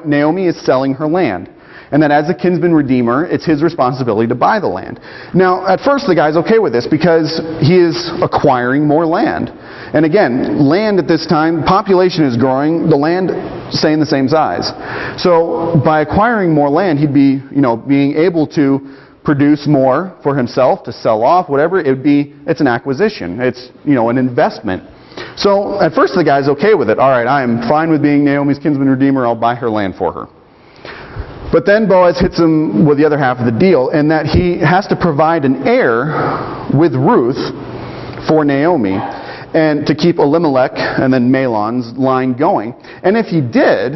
Naomi is selling her land. And that as a kinsman redeemer, it's his responsibility to buy the land. Now, at first the guy's okay with this because he is acquiring more land. And again, land at this time, population is growing, the land staying the same size. So by acquiring more land, he'd be, being able to produce more for himself, to sell off, whatever. It's an acquisition. It's, an investment. So at first the guy's okay with it. All right, I'm fine with being Naomi's kinsman redeemer. I'll buy her land for her. But then Boaz hits him with the other half of the deal, in that he has to provide an heir with Ruth for Naomi, and to keep Elimelech and then Mahlon's line going. And if he did,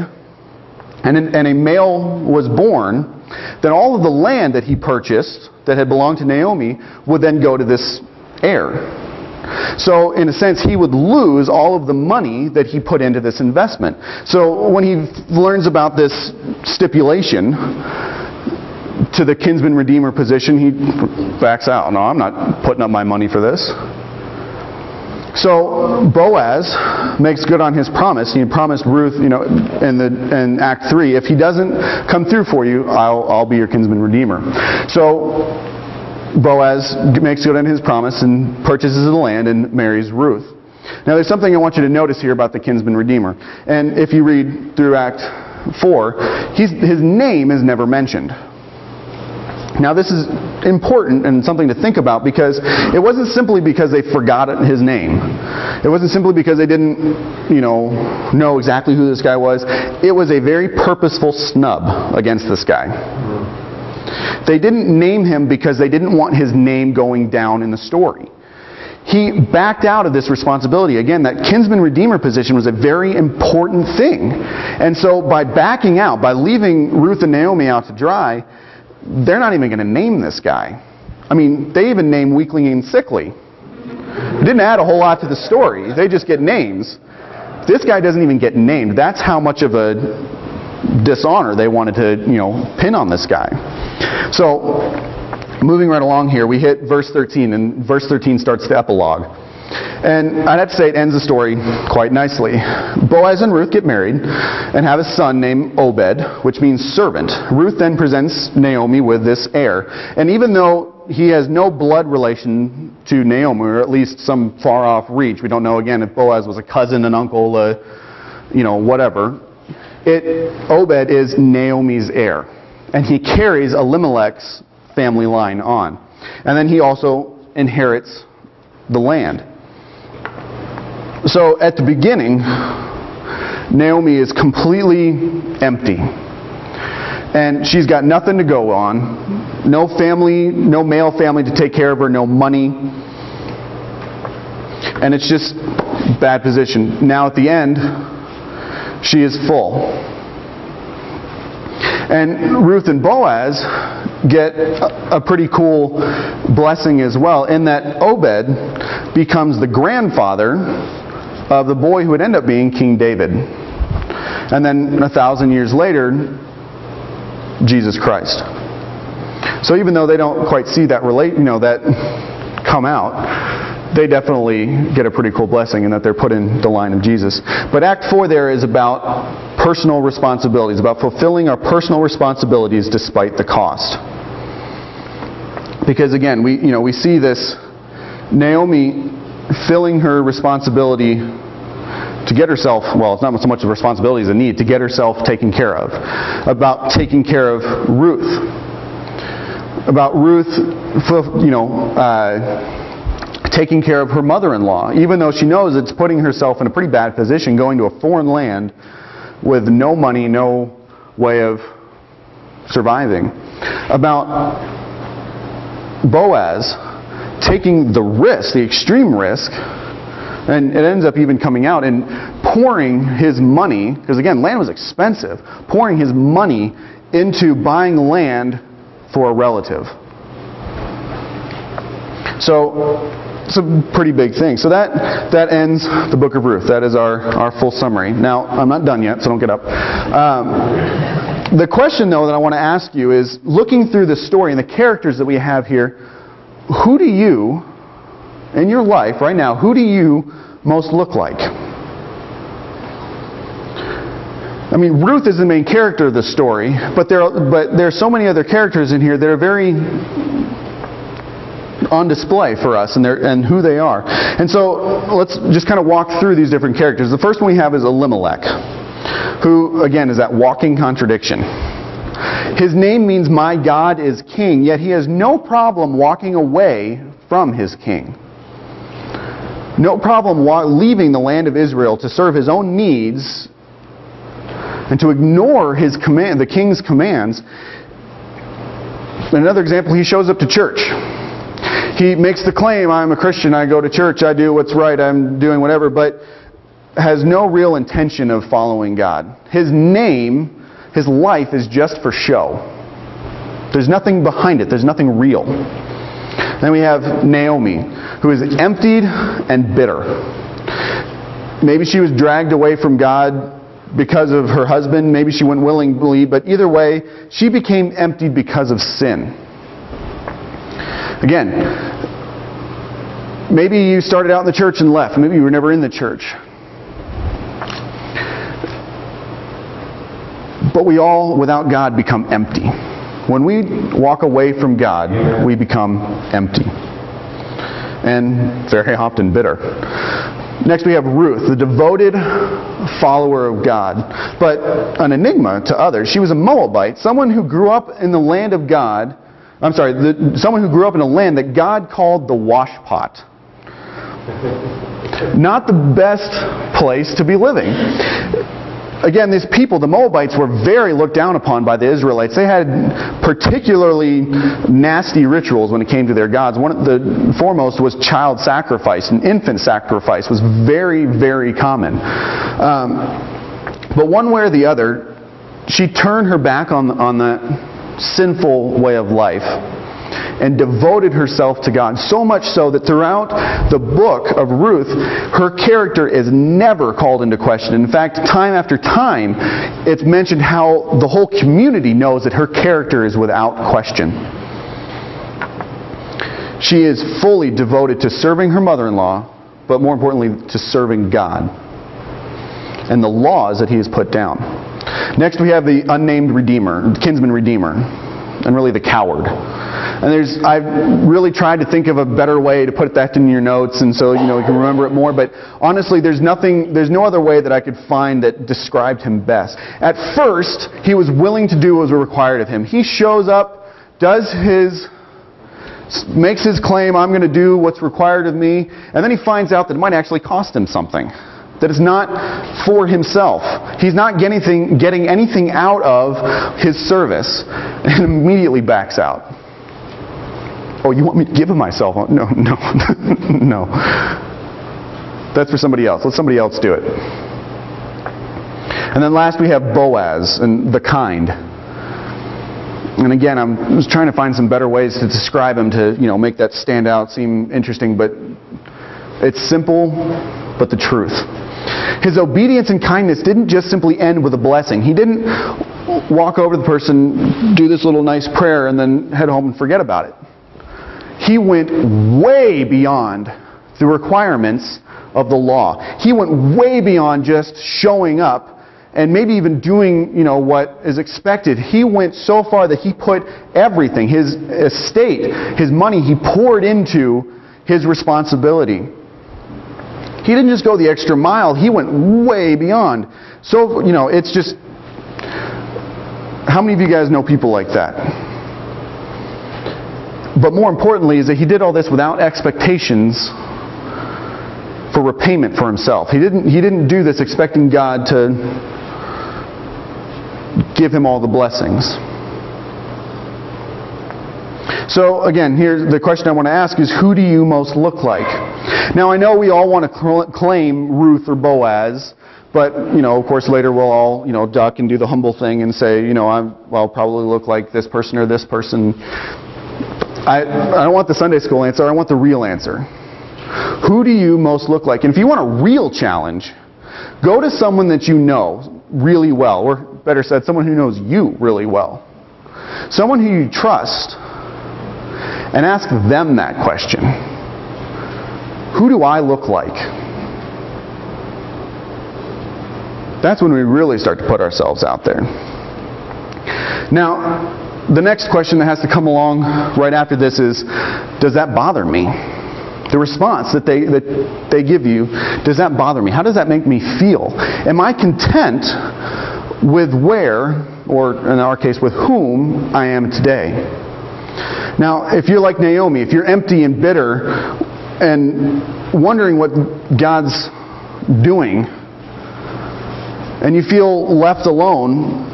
and a male was born, then all of the land that he purchased that had belonged to Naomi would then go to this heir. So in a sense, he would lose all of the money that he put into this investment. So when he learns about this stipulation to the kinsman redeemer position, he backs out. No, I'm not putting up my money for this. So Boaz makes good on his promise. He promised Ruth, in Act 3, if he doesn't come through for you, I'll be your kinsman redeemer. So Boaz makes good on his promise and purchases the land and marries Ruth. Now there's something I want you to notice here about the kinsman redeemer. And if you read through Act 4, his name is never mentioned. Now this is important and something to think about, because it wasn't simply because they forgot his name. It wasn't simply because they didn't, know exactly who this guy was. It was a very purposeful snub against this guy. They didn't name him because they didn't want his name going down in the story. He backed out of this responsibility. Again, that kinsman redeemer position was a very important thing. And so by backing out, by leaving Ruth and Naomi out to dry, they're not even going to name this guy. I mean, they even name weakling and sickly. It didn't add a whole lot to the story. They just get names. This guy doesn't even get named. That's how much of a dishonor they wanted to, pin on this guy. So, moving right along here, we hit verse 13, and verse 13 starts the epilogue. And I'd have to say it ends the story quite nicely. Boaz and Ruth get married and have a son named Obed, which means servant. Ruth then presents Naomi with this heir. And even though he has no blood relation to Naomi, or at least some far off reach, we don't know again if Boaz was a cousin, an uncle, whatever. Obed is Naomi's heir. And he carries Elimelech's family line on. And then he also inherits the land. So at the beginning, Naomi is completely empty. And she's got nothing to go on. No family, no male family to take care of her, no money. And it's just bad position. Now at the end, she is full. And Ruth and Boaz get a pretty cool blessing as well, in that Obed becomes the grandfather of the boy who would end up being King David. And then 1,000 years later, Jesus Christ. So even though they don't quite see that that come out, they definitely get a pretty cool blessing in that they're put in the line of Jesus. But Act 4 there is about personal responsibilities, about fulfilling our personal responsibilities despite the cost. Because again, we see this Naomi filling her responsibility to get herself, well, it's not so much a responsibility as a need, to get herself taken care of. About taking care of Ruth. About Ruth, taking care of her mother-in-law, even though she knows it's putting herself in a pretty bad position, going to a foreign land with no money, no way of surviving. About Boaz taking the risk, the extreme risk, and it ends up even coming out, and pouring his money, because again, land was expensive, pouring his money into buying land for a relative. So it's a pretty big thing. So that ends the book of Ruth. That is our full summary. Now, I'm not done yet, so don't get up. The question, though, that I want to ask you is, looking through the story and the characters that we have here, who do you, in your life right now, who do you most look like? I mean, Ruth is the main character of the story, but there are so many other characters in here that are very on display for us and who they are. And so let's just kind of walk through these different characters. The first one we have is Elimelech, who, again, is that walking contradiction. His name means "my God is king," yet he has no problem walking away from his king. No problem leaving the land of Israel to serve his own needs and to ignore the king's commands. Another example, he shows up to church. He makes the claim, "I'm a Christian, I go to church, I do what's right, I'm doing whatever," but has no real intention of following God. His name, his life is just for show. There's nothing behind it. There's nothing real. Then we have Naomi, who is emptied and bitter. Maybe she was dragged away from God because of her husband. Maybe she went willingly, but either way, she became emptied because of sin. Again, maybe you started out in the church and left. Maybe you were never in the church. But we all, without God, become empty. When we walk away from God, we become empty. And very often bitter. Next we have Ruth, the devoted follower of God, but an enigma to others. She was a Moabite, someone who grew up in the land of God. Someone who grew up in a land that God called the wash pot. Not the best place to be living. Again, these people, the Moabites, were very looked down upon by the Israelites. They had particularly nasty rituals when it came to their gods. One of the foremost was child sacrifice. And infant sacrifice was very, very common. But one way or the other, she turned her back on that sinful way of life and devoted herself to God. So much so that throughout the book of Ruth, her character is never called into question. In fact, time after time, it's mentioned how the whole community knows that her character is without question. She is fully devoted to serving her mother-in-law, but more importantly, to serving God and the laws that He has put down. Next, we have the unnamed redeemer, kinsman redeemer, and really the coward. And I've really tried to think of a better way to put that in your notes, and so you can remember it more. But honestly, there's no other way that I could find that described him best. At first, he was willing to do what was required of him. He shows up, makes his claim, "I'm going to do what's required of me," and then he finds out that it might actually cost him something. That is not for himself. He's not getting anything out of his service, and immediately backs out. "Oh, you want me to give him myself?" No, no, no. That's for somebody else. Let somebody else do it. And then last we have Boaz, and the kind. And again, I was trying to find some better ways to describe him to, make that stand out, seem interesting, but it's simple, but the truth. His obedience and kindness didn't just simply end with a blessing. He didn't walk over to the person, do this little nice prayer, and then head home and forget about it. He went way beyond the requirements of the law. He went way beyond just showing up and maybe even doing, what is expected. He went so far that he put everything, his estate, his money, he poured into his responsibility. He didn't just go the extra mile, he went way beyond. So, it's just, how many of you guys know people like that? But more importantly is that he did all this without expectations for repayment for himself. He didn't do this expecting God to give him all the blessings. So again, here's the question I want to ask is, who do you most look like? Now I know we all want to claim Ruth or Boaz, but of course later we'll all duck and do the humble thing and say, I'll probably look like this person or this person. I don't want the Sunday school answer, I want the real answer. Who do you most look like? And if you want a real challenge, go to someone that you know really well, or better said, someone who knows you really well. Someone who you trust, and ask them that question. Who do I look like? That's when we really start to put ourselves out there. Now, the next question that has to come along right after this is, does that bother me? The response that they give you, does that bother me? How does that make me feel? Am I content with where, or in our case, with whom I am today? Now, if you're like Naomi, if you're empty and bitter and wondering what God's doing, and you feel left alone,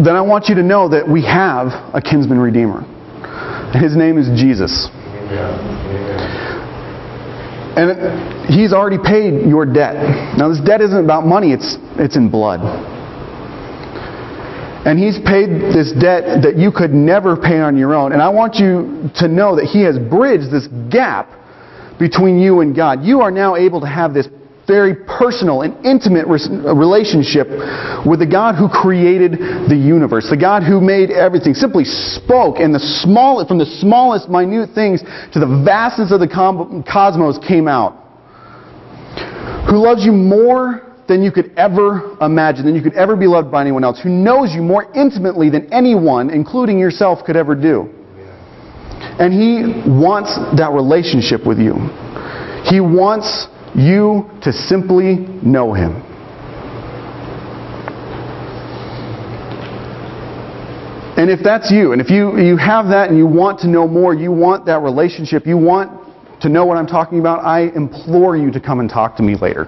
then I want you to know that we have a kinsman redeemer. His name is Jesus. And He's already paid your debt. Now, this debt isn't about money, it's in blood. And He's paid this debt that you could never pay on your own. And I want you to know that He has bridged this gap between you and God. You are now able to have this very personal and intimate relationship with the God who created the universe, the God who made everything, simply spoke, and from the smallest minute things to the vastness of the cosmos came out, who loves you more than you could ever imagine, than you could ever be loved by anyone else, who knows you more intimately than anyone, including yourself, could ever do. And He wants that relationship with you. He wants you to simply know Him. And if that's you, and if you have that and you want to know more, you want that relationship, you want to know what I'm talking about, I implore you to come and talk to me later.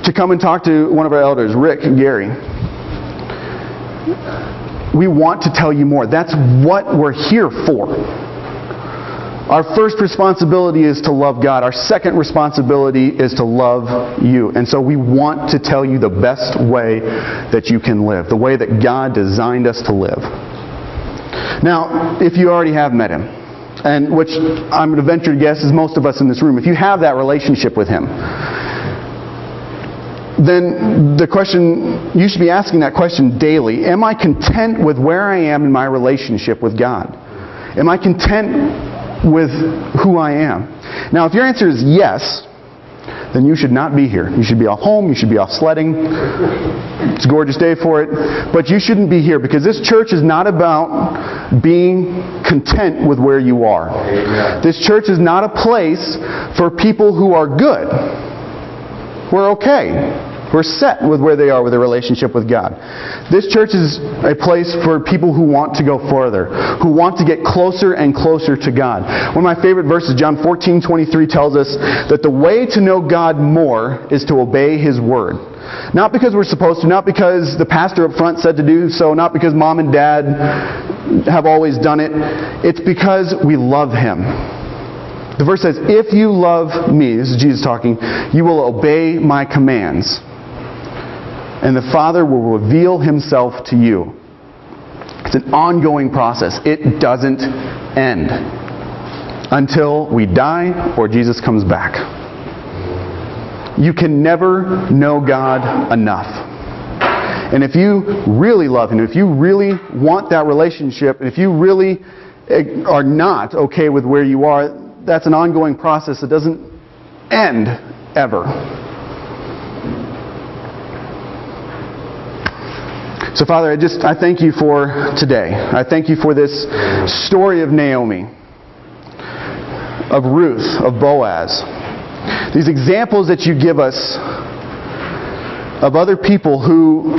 To come and talk to one of our elders, Rick and Gary. We want to tell you more. That's what we're here for. Our first responsibility is to love God. Our second responsibility is to love you. And so we want to tell you the best way that you can live, the way that God designed us to live. Now, if you already have met Him, and which I'm going to venture to guess is most of us in this room, if you have that relationship with Him, then the question, you should be asking that question daily. Am I content with where I am in my relationship with God? Am I content with who I am? Now, if your answer is yes, then you should not be here. You should be off home, you should be off sledding. It's a gorgeous day for it. But you shouldn't be here, because this church is not about being content with where you are. Amen. This church is not a place for people who are good. We're okay. We're set with where they are with their relationship with God. This church is a place for people who want to go further, who want to get closer and closer to God. One of my favorite verses, John 14:23, tells us that the way to know God more is to obey His Word. Not because we're supposed to, not because the pastor up front said to do so, not because mom and dad have always done it. It's because we love Him. The verse says, if you love me, this is Jesus talking, you will obey my commands. And the Father will reveal Himself to you. It's an ongoing process. It doesn't end until we die or Jesus comes back. You can never know God enough. And if you really love Him, if you really want that relationship, and if you really are not okay with where you are, that's an ongoing process that doesn't end ever. So Father, I thank You for today. I thank You for this story of Naomi, of Ruth, of Boaz. These examples that You give us of other people who